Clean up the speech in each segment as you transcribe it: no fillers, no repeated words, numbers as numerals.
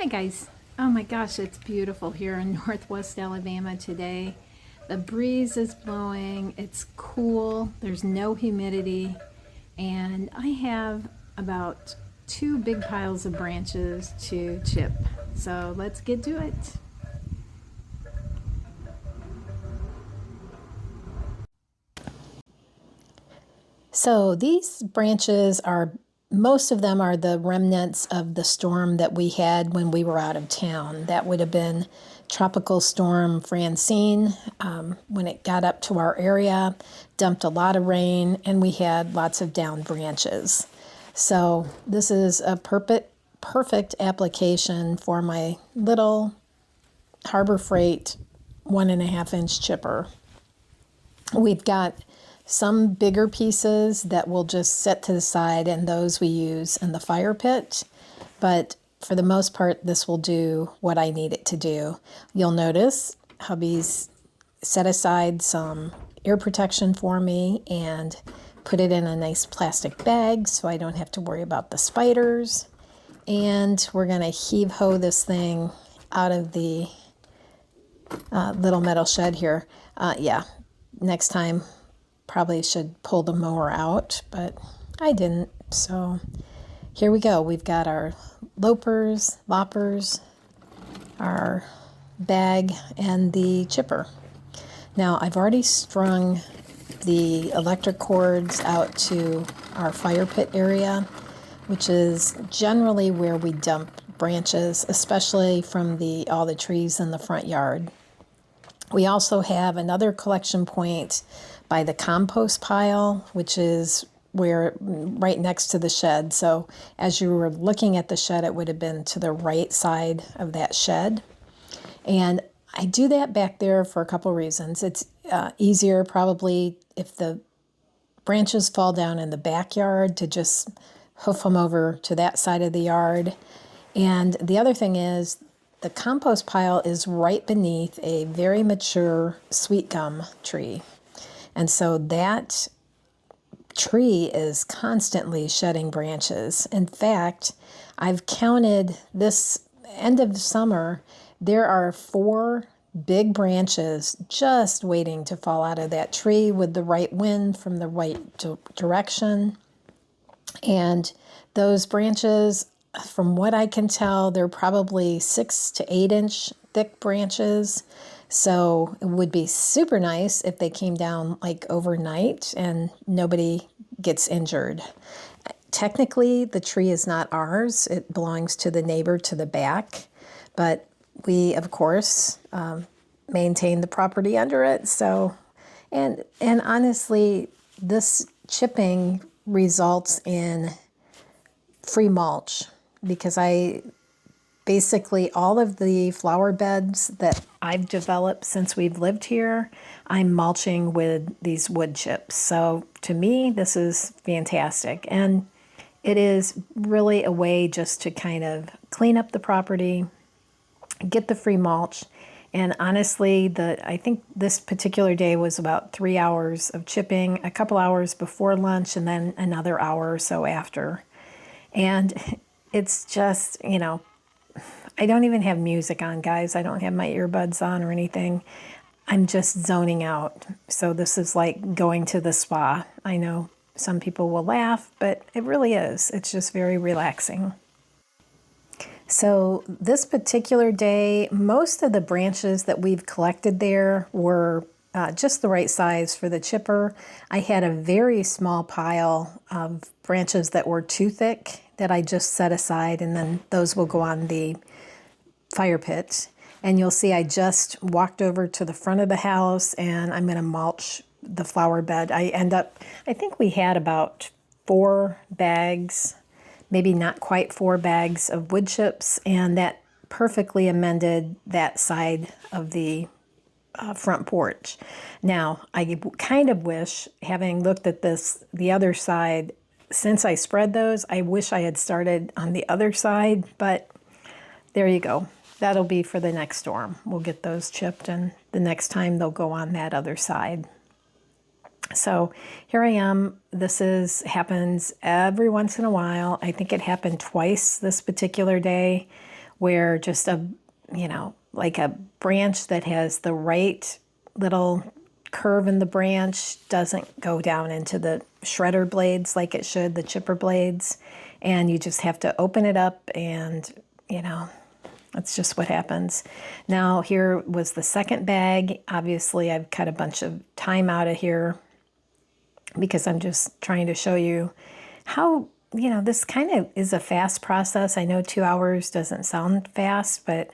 Hi guys. Oh my gosh, it's beautiful here in Northwest Alabama today. The breeze is blowing, it's cool, there's no humidity, and I have about 2 big piles of branches to chip. So let's get to it. So these branches are, most of them are the remnants of the storm that we had when we were out of town. That would have been Tropical Storm Francine. When it got up to our area, dumped a lot of rain, and we had lots of down branches. So this is a perfect application for my little Harbor Freight 1.5-inch chipper. We've got some bigger pieces that will just set to the side, and those we use in the fire pit. But for the most part, this will do what I need it to do. You'll notice hubby's set aside some ear protection for me and put it in a nice plastic bag so I don't have to worry about the spiders. And we're going to heave-ho this thing out of the little metal shed here. Yeah, next time probably should pull the mower out, but I didn't. So here we go. We've got our loppers, our bag, and the chipper. Now I've already strung the electric cords out to our fire pit area, which is generally where we dump branches, especially from all the trees in the front yard. We also have another collection point by the compost pile, which is right next to the shed. So as you were looking at the shed, it would have been to the right side of that shed. And I do that back there for a couple reasons. It's easier probably if the branches fall down in the backyard to just hoof them over to that side of the yard. And the other thing is the compost pile is right beneath a very mature sweet gum tree. And so that tree is constantly shedding branches. In fact, I've counted this end of summer, there are 4 big branches just waiting to fall out of that tree with the right wind from the right direction. And those branches, from what I can tell, they're probably 6 to 8 inch thick branches. So it would be super nice if they came down like overnight and nobody gets injured. Technically, the tree is not ours. It belongs to the neighbor to the back. But we, of course, maintain the property under it. So, and honestly, this chipping results in free mulch, because basically all of the flower beds that I've developed since we've lived here, I'm mulching with these wood chips. So to me, this is fantastic. And it is really a way just to kind of clean up the property, get the free mulch. And honestly, I think this particular day was about 3 hours of chipping, a couple hours before lunch, and then another hour or so after. And it's just, I don't even have music on, guys. I don't have my earbuds on or anything. I'm just zoning out. So this is like going to the spa. I know some people will laugh, but it really is. It's just very relaxing. So this particular day, most of the branches that we've collected there were just the right size for the chipper. I had a very small pile of branches that were too thick that I just set aside, and then those will go on the fire pit. And you'll see I just walked over to the front of the house and I'm going to mulch the flower bed. I think we had about 4 bags, maybe not quite 4 bags of wood chips, and that perfectly amended that side of the front porch. Now, I kind of wish, having looked at the other side, since I spread those, I wish I had started on the other side, but there you go. That'll be for the next storm. We'll get those chipped, and the next time they'll go on that other side. So here I am. This happens every once in a while. I think it happened twice this particular day, where just a, you know, like a branch that has the right little curve in the branch doesn't go down into the shredder blades like it should, the chipper blades. And you just have to open it up and, you know, that's just what happens. Now here was the second bag. Obviously I've cut a bunch of time out of here because I'm just trying to show you how, you know, this kind of is a fast process. I know 2 hours doesn't sound fast, but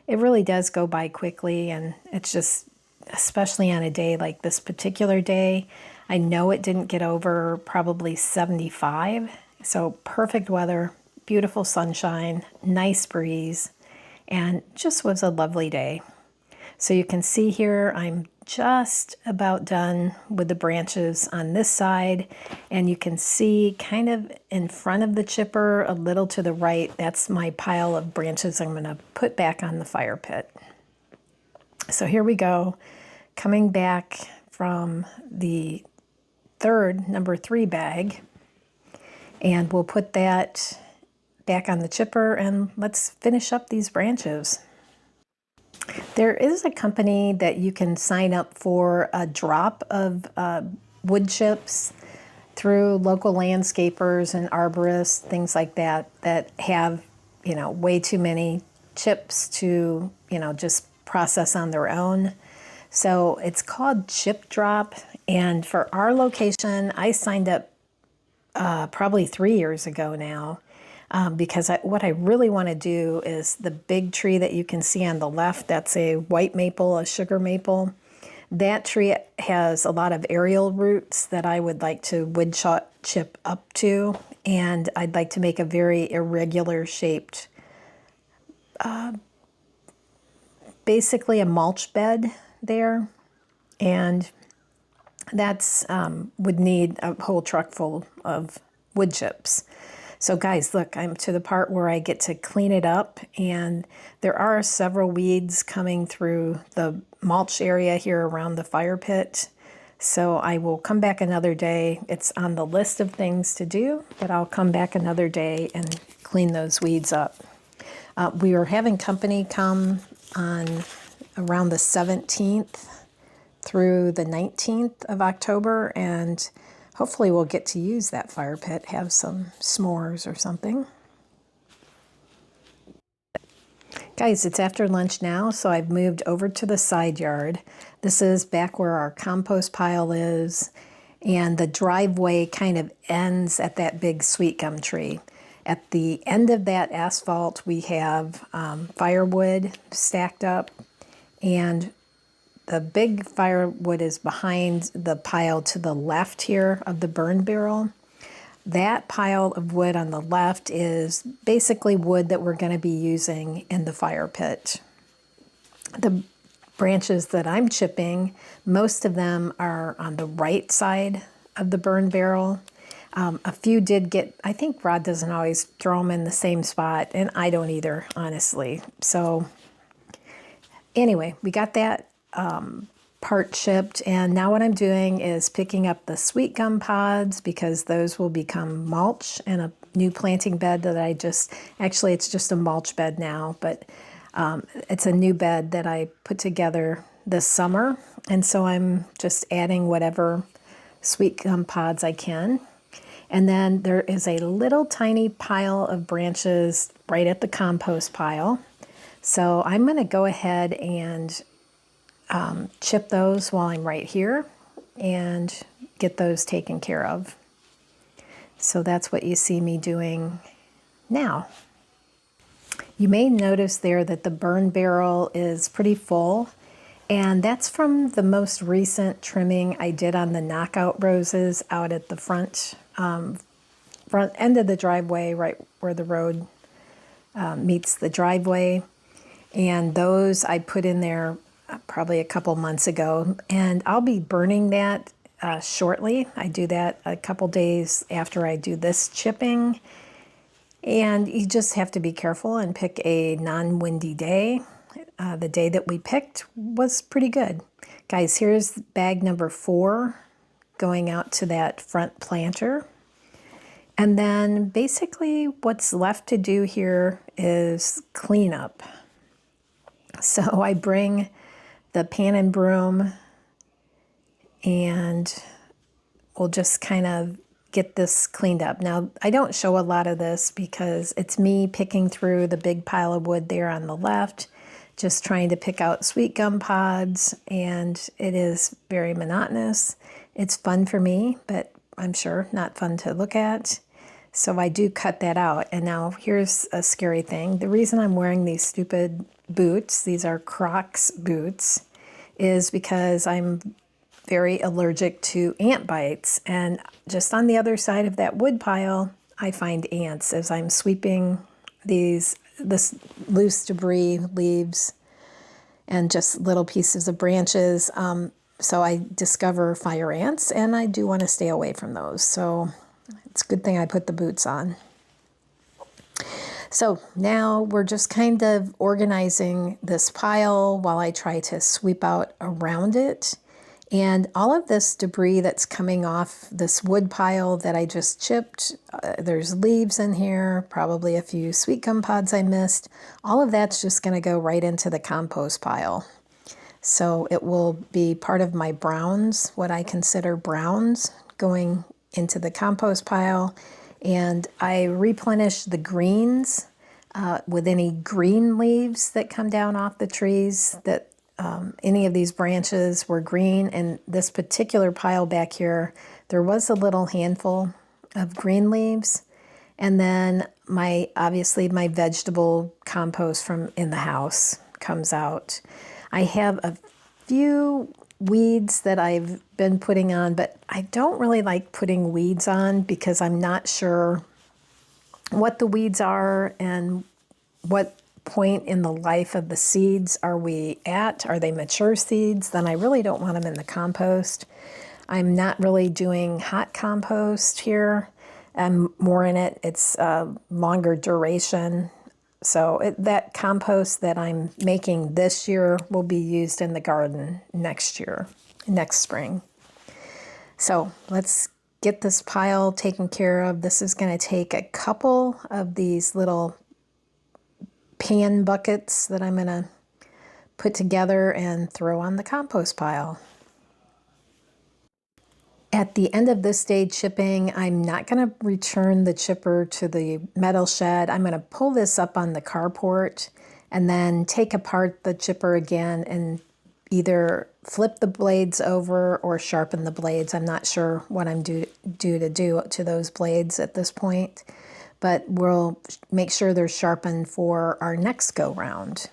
it really does go by quickly. And it's just, especially on a day like this particular day, I know it didn't get over probably 75. So perfect weather, beautiful sunshine, nice breeze, and just was a lovely day. So you can see here, I'm just about done with the branches on this side, and you can see kind of in front of the chipper, a little to the right, that's my pile of branches I'm going to put back on the fire pit. So here we go, coming back from the number 3 bag, and we'll put that back on the chipper and let's finish up these branches. There is a company that you can sign up for a drop of wood chips through local landscapers and arborists, things like that, that have, you know, way too many chips to, you know, just process on their own. So it's called Chip Drop. And for our location, I signed up probably 3 years ago now. Because what I really want to do is the big tree that you can see on the left, that's a white maple, a sugar maple. That tree has a lot of aerial roots that I would like to wood chip up to, and I'd like to make a very irregular shaped, basically a mulch bed there, and that's would need a whole truck full of wood chips. So guys, look, I'm to the part where I get to clean it up, and there are several weeds coming through the mulch area here around the fire pit. So I will come back another day. It's on the list of things to do, but I'll come back another day and clean those weeds up. We are having company come on around the 17th through the 19th of October, and hopefully we'll get to use that fire pit, have some s'mores or something. Guys, it's after lunch now, so I've moved over to the side yard. This is back where our compost pile is, and the driveway kind of ends at that big sweet gum tree. At the end of that asphalt, we have firewood stacked up, and the big firewood is behind the pile to the left here of the burn barrel. That pile of wood on the left is basically wood that we're going to be using in the fire pit. The branches that I'm chipping, most of them are on the right side of the burn barrel. A few did get, I think Rod doesn't always throw them in the same spot, and I don't either, honestly. So anyway, we got that part chipped, and now what I'm doing is picking up the sweet gum pods because those will become mulch in a new planting bed that I just, actually it's just a mulch bed now, but it's a new bed that I put together this summer, and so I'm just adding whatever sweet gum pods I can. And then there is a little tiny pile of branches right at the compost pile. So I'm going to go ahead and chip those while I'm right here and get those taken care of. So that's what you see me doing now. You may notice there that the burn barrel is pretty full, and that's from the most recent trimming I did on the knockout roses out at the front end of the driveway, right where the road meets the driveway. And those I put in there probably a couple months ago, and I'll be burning that shortly. I do that a couple days after I do this chipping, and you just have to be careful and pick a non-windy day. The day that we picked was pretty good. Guys, here's bag number 4 going out to that front planter. And then basically what's left to do here is cleanup. So I bring the pan and broom and we'll just kind of get this cleaned up. Now, I don't show a lot of this because it's me picking through the big pile of wood there on the left, just trying to pick out sweet gum pods, and it is very monotonous. It's fun for me, but I'm sure not fun to look at. So I do cut that out. And now here's a scary thing. The reason I'm wearing these stupid boots, these are Crocs boots, is because I'm very allergic to ant bites. And just on the other side of that wood pile, I find ants as I'm sweeping this loose debris, leaves, and just little pieces of branches. So I discover fire ants, and I do want to stay away from those. So it's a good thing I put the boots on. So now we're just kind of organizing this pile while I try to sweep out around it. And all of this debris that's coming off this wood pile that I just chipped, there's leaves in here, probably a few sweet gum pods I missed. All of that's just going to go right into the compost pile. So it will be part of my browns, what I consider browns, going into the compost pile. And I replenish the greens with any green leaves that come down off the trees that any of these branches were green, and this particular pile back here, there was a little handful of green leaves. And then obviously my vegetable compost from in the house comes out. I have a few weeds that I've been putting on, but I don't really like putting weeds on because I'm not sure what the weeds are and what point in the life of the seeds are we at. Are they mature seeds? Then I really don't want them in the compost. I'm not really doing hot compost here. I'm more in it. It's longer duration. So that compost that I'm making this year will be used in the garden next year, next spring. So let's get this pile taken care of. This is going to take a couple of these little pan buckets that I'm going to put together and throw on the compost pile. At the end of this day chipping, I'm not going to return the chipper to the metal shed. I'm going to pull this up on the carport and then take apart the chipper again and either flip the blades over or sharpen the blades. I'm not sure what I'm due to do to those blades at this point, but we'll make sure they're sharpened for our next go round.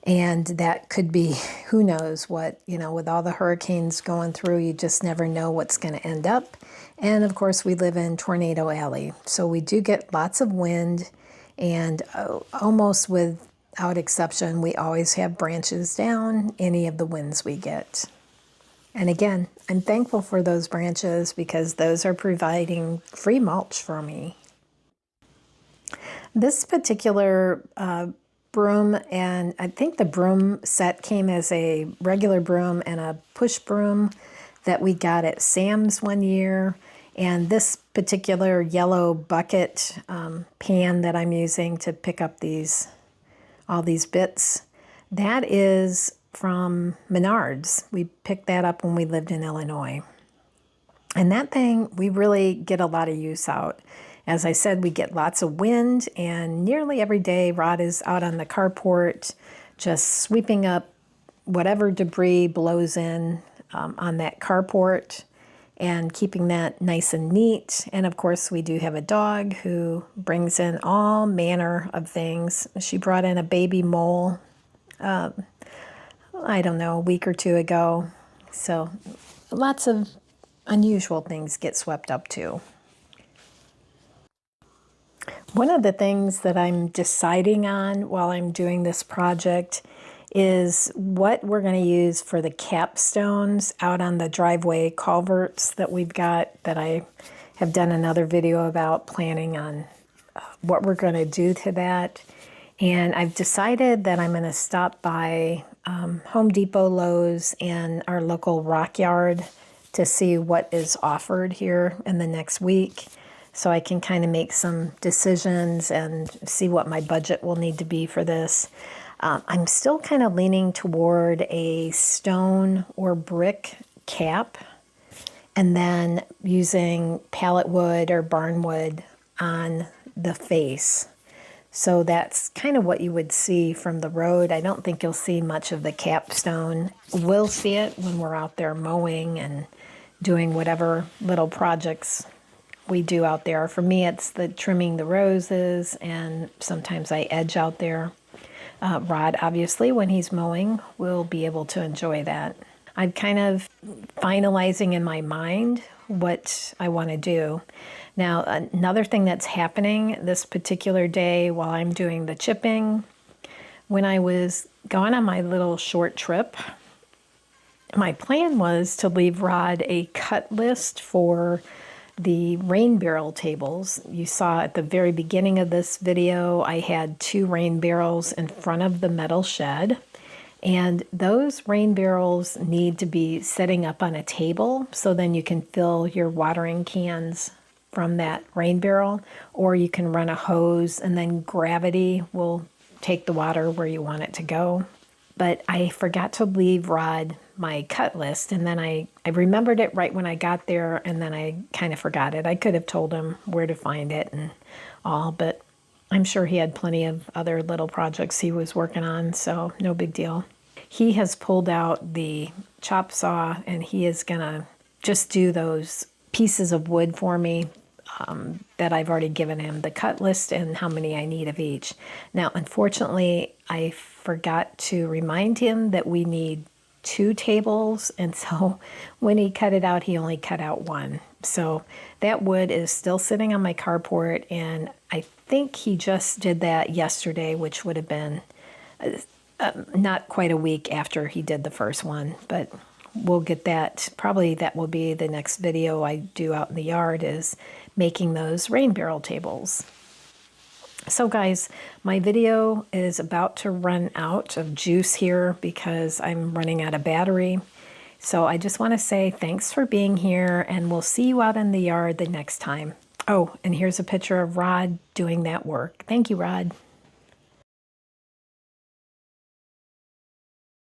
And that could be, who knows what, with all the hurricanes going through, you just never know what's going to end up. And of course, we live in Tornado Alley. So we do get lots of wind, and almost without exception, we always have branches down any of the winds we get. And again, I'm thankful for those branches because those are providing free mulch for me. This particular broom, and I think the broom set came as a regular broom and a push broom that we got at Sam's one year. And this particular yellow bucket pan that I'm using to pick up all these bits, that is from Menards. We picked that up when we lived in Illinois. And that thing, we really get a lot of use out. As I said, we get lots of wind, and nearly every day Rod is out on the carport just sweeping up whatever debris blows in on that carport and keeping that nice and neat. And of course, we do have a dog who brings in all manner of things. She brought in a baby mole, I don't know, a week or two ago. So lots of unusual things get swept up too. One of the things that I'm deciding on while I'm doing this project is what we're going to use for the capstones out on the driveway culverts that we've got, that I have done another video about planning on what we're going to do to that. And I've decided that I'm going to stop by Home Depot, Lowe's, and our local rock yard to see what is offered here in the next week. so I can kind of make some decisions and see what my budget will need to be for this. I'm still kind of leaning toward a stone or brick cap, and then using pallet wood or barn wood on the face. So that's kind of what you would see from the road. I don't think you'll see much of the capstone. We'll see it when we're out there mowing and doing whatever little projects we do out there. For me, it's the trimming the roses, and sometimes I edge out there. Rod, obviously, when he's mowing, will be able to enjoy that. I'm kind of finalizing in my mind what I want to do. Now, another thing that's happening this particular day while I'm doing the chipping, when I was gone on my little short trip, my plan was to leave Rod a cut list for the rain barrel tables. You saw at the very beginning of this video, I had 2 rain barrels in front of the metal shed. And those rain barrels need to be setting up on a table, so then you can fill your watering cans from that rain barrel, or you can run a hose and then gravity will take the water where you want it to go. But I forgot to leave Rod my cut list, and then I remembered it right when I got there, and then I kind of forgot it. I could have told him where to find it and all, but I'm sure he had plenty of other little projects he was working on, so no big deal. He has pulled out the chop saw, and he is gonna just do those pieces of wood for me that I've already given him the cut list and how many I need of each. Now, unfortunately, I forgot to remind him that we need 2 tables, and so when he cut it out, he only cut out 1. So that wood is still sitting on my carport, and I think he just did that yesterday, which would have been not quite a week after he did the first one, but we'll get that. Probably that will be the next video I do out in the yard, is making those rain barrel tables. So guys, my video is about to run out of juice here because I'm running out of battery. So I just want to say thanks for being here, and we'll see you out in the yard the next time. Oh, and here's a picture of Rod doing that work. Thank you, Rod.